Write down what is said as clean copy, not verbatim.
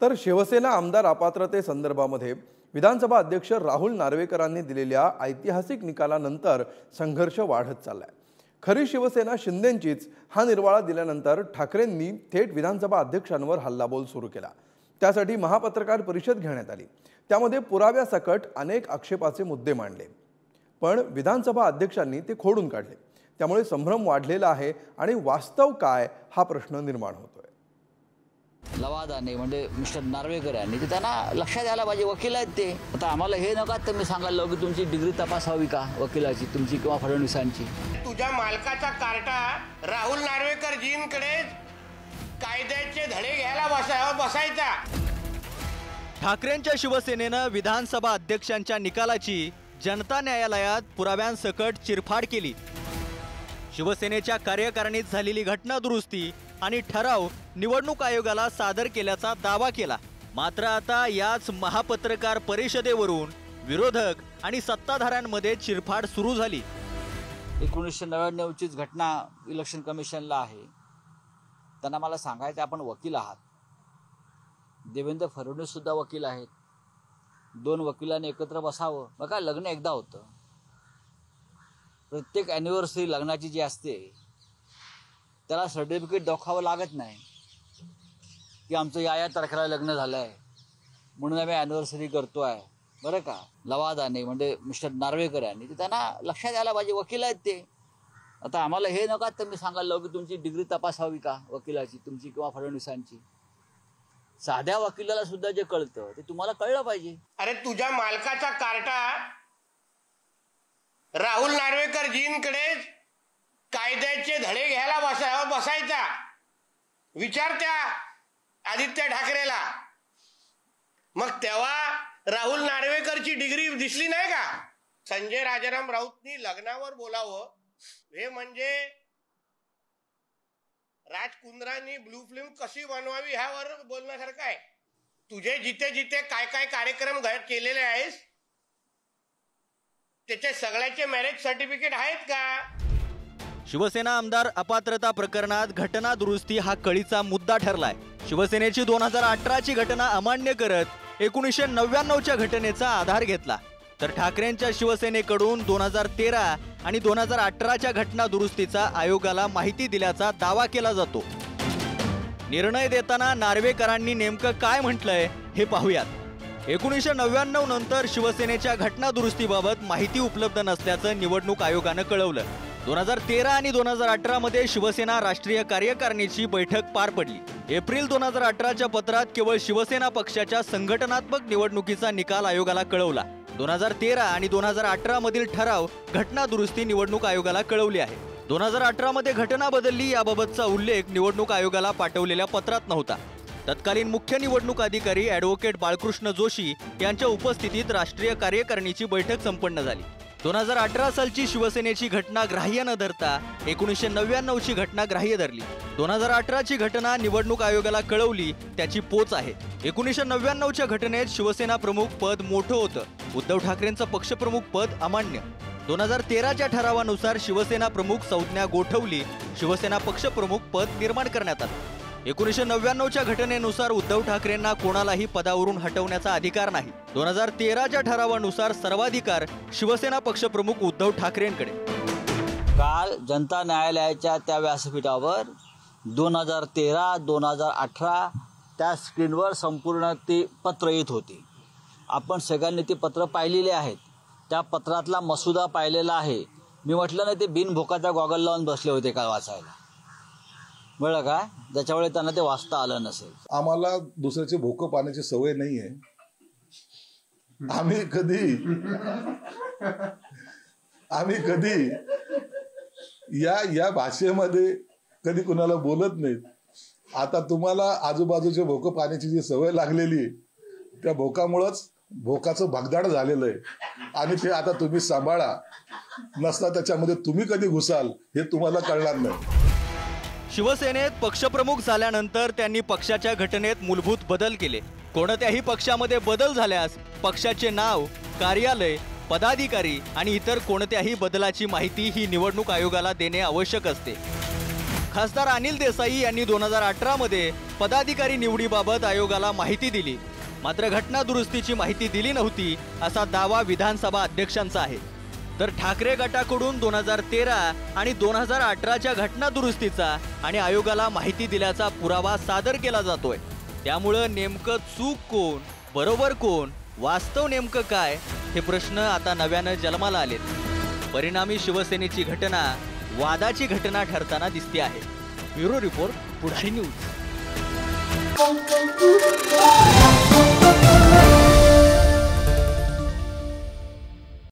तर शिवसेना आमदार अपात्रतेसंदर्भामध्ये विधानसभा अध्यक्ष राहुल नार्वेकरांनी दिलेल्या ऐतिहासिक निकालानंतर संघर्ष वाढत चाललाय। खरी शिवसेना शिंदेंचीच हा निर्वाळा दिल्यानंतर ठाकरेंनी थेट विधानसभा अध्यक्षांवर हल्लाबोल सुरू केला। त्यासाठी महापत्रकार परिषद घेण्यात आली। त्यामध्ये पुराव्यासकट अनेक आक्षेपाचे मुद्दे मांडले, पण विधानसभा अध्यक्षांनी ते खोडून काढले। त्यामुळे संभ्रम वाढलेला आहे आणि वास्तव काय हा प्रश्न निर्माण होतोय। लवादाने म्हणजे मिस्टर नार्वेकर यांनी त्यांना लक्षात यायला पाहिजे, वकील आहेत ते। आता आम्हाला हे नका तर मी सांगायला की तुमची डिग्री तपासावी का वकिलाची, तुमची किंवा फडणवीसांची। तुझ्या मालकाचा कार्टा राहुल नार्वेकर जींकडे कायद्याचे धडे घ्यायला बसायचा। ठाकरेंच्या शिवसेनेनं विधानसभा अध्यक्षांच्या निकालाची जनता न्यायालयात पुराव्यांसकट चिरफाड केली। शिवसेनेच्या कार्यकारिणीत झालेली घटना दुरुस्ती आणि ठराव निवडणूक आयोगाला सादर केल्याचा दावा केला। मात्र आता याच महापत्रकार परिषदेवरून विरोधक आणि सत्ताधाऱ्यांमध्ये चिरफाड सुरू झाली। 1999 चीच घटना इलेक्शन कमिशनला आहे। त्यांना मला सांगायचं आपण वकील आहात, देवेंद्र फडणवीस सुद्धा वकील आहेत, दोन वकिलांनी एकत्र बसावं। बघा लग्न एकदा होतं, प्रत्येक ॲनिव्हर्सरी लग्नाची जी असते त्याला सर्टिफिकेट दाखवावं लागत नाही की आमचं या तारखेला लग्न झालं आहे म्हणून आम्ही ॲनिव्हर्सरी करतो आहे, बरं का। लवादाने म्हणजे मिस्टर नार्वेकर यांनी त्यांना लक्षात यायला पाहिजे, वकील आहेत ते। आता आम्हाला हे नका तर मी सांगायला की तुमची डिग्री तपासावी का वकिलाची, तुमची किंवा फडणवीसांची। साध्या वकिलाला सुद्धा जे कळतं ते तुम्हाला कळलं पाहिजे। अरे तुझ्या मालकाचा कार्टा राहुल नार्वेकर जींकडे कायद्याचे धडे घ्यायला बसायचा। विचार त्या आदित्य ठाकरेला, मग तेव्हा राहुल नार्वेकरची डिग्री दिसली नाही का? संजय राजाराम राऊतनी लग्नावर बोलावं हे म्हणजे राजकुंद्रांनी ब्लू फिल्म कशी बनवावी ह्यावर बोलण्यासारखं आहे। तुझे जिथे जिथे काय काय कार्यक्रम केलेले आहेस त्याचे सगळ्याचे मॅरेज सर्टिफिकेट आहेत का? शिवसेना आमदार अपात्रता प्रकरणात घटना दुरुस्ती हा कळीचा मुद्दा ठरलाय। शिवसेनेची 2018ची घटना अमान्य करत 1999च्या घटनेचा आधार घेतला, तर ठाकरेंच्या शिवसेनेकडून 2013 आणि 2018च्या घटना दुरुस्तीचा आयोगाला माहिती दिल्याचा दावा केला जातो। निर्णय देताना नार्वेकरांनी नेमकं काय म्हटलंय हे पाहूयात। 1999 नंतर शिवसेनेच्या घटना दुरुस्तीबाबत माहिती उपलब्ध नसल्याचं निवडणूक आयोगानं कळवलं। 2013 आणि 2018 मध्ये शिवसेना राष्ट्रीय कार्यकारिणीची बैठक पार पडली। एप्रिल 2018च्या पत्रात केवळ शिवसेना पक्षाच्या संघटनात्मक निवडणुकीचा निकाल आयोगाला कळवला। 2013 आणि 2018 मधील ठराव घटना दुरुस्ती निवडणूक आयोगाला कळवली आहे। 2018 मध्ये घटना बदलली याबाबतचा उल्लेख निवडणूक आयोगाला पाठवलेल्या पत्रात नव्हता। तत्कालीन मुख्य निवडणूक अधिकारी ॲडव्होकेट बाळकृष्ण जोशी यांच्या उपस्थितीत राष्ट्रीय कार्यकारिणीची बैठक संपन्न झाली। 2018 सालची शिवसेनेची घटना ग्राह्य न धरता 1999ची घटना ग्राह्य धरली। 2018ची घटना निवडणूक आयोगाला कळवली त्याची पोच आहे। 1999च्या घटनेत शिवसेना प्रमुख पद मोठं होतं, उद्धव ठाकरेंचं पक्षप्रमुख पद अमान्य। 2013च्या ठरावानुसार शिवसेना प्रमुख संज्ञा गोठवली, शिवसेना पक्षप्रमुख पद निर्माण करण्यात आलं। 1999च्या घटनेनुसार उद्धव ठाकरेंना कोणालाही पदावरून हटवण्याचा अधिकार नाही। 2013च्या ठरावानुसार सर्वाधिकार शिवसेना पक्षप्रमुख उद्धव ठाकरेंकडे। काल जनता न्यायालयाच्या त्या व्यासपीठावर 2013, 2018 त्या स्क्रीनवर संपूर्ण ती पत्र येत होती। आपण सगळ्यांनी ती पत्र पाहिलेली आहेत, त्या पत्रातला मसुदा पाहिलेला आहे। मी म्हटलं ना ते बिनभोकाचा गॉगल लावून बसले होते काल वाचायला, बरं का, ज्याच्यामुळे त्यांना ते वाचता आलं नसेल। आम्हाला दुसऱ्याचे भोकं पाण्याची सवय नाहीये। आम्ही कधी या भाषेमध्ये कधी कुणाला बोलत नाहीत। आता तुम्हाला आजूबाजूच्या भोकं पाण्याची जी सवय लागलेली आहे त्या भोकामुळेच भोकाचं भगदाड झालेलं आहे आणि ते आता तुम्ही सांभाळा, नसता त्याच्यामध्ये तुम्ही कधी घुसाल हे तुम्हाला कळणार नाही। शिवसेनेत पक्षप्रमुख झाल्यानंतर त्यांनी पक्षाच्या घटनेत मूलभूत बदल केले। कोणत्याही पक्षामध्ये बदल झाल्यास पक्षाचे नाव, कार्यालय, पदाधिकारी आणि इतर कोणत्याही बदलाची माहिती ही निवडणूक आयोगाला देणे आवश्यक असते। खासदार अनिल देसाई यांनी 2018 मध्ये पदाधिकारी निवडीबाबत आयोगाला माहिती दिली, मात्र घटना दुरुस्तीची माहिती दिली नव्हती असा दावा विधानसभा अध्यक्षांचा आहे. तर ठाकरे गटाकडून 2013 आणि 2018च्या घटना दुरुस्तीचा आणि आयोगाला माहिती दिल्याचा पुरावा सादर केला जातोय. त्यामुळं नेमकं चूक कोण, बरोबर कोण, वास्तव नेमकं काय, हे प्रश्न आता नव्यानं जन्माला आलेत. परिणामी शिवसेनेची घटना वादाची घटना ठरताना दिसते आहे. ब्युरो रिपोर्ट, पुढारी न्यूज.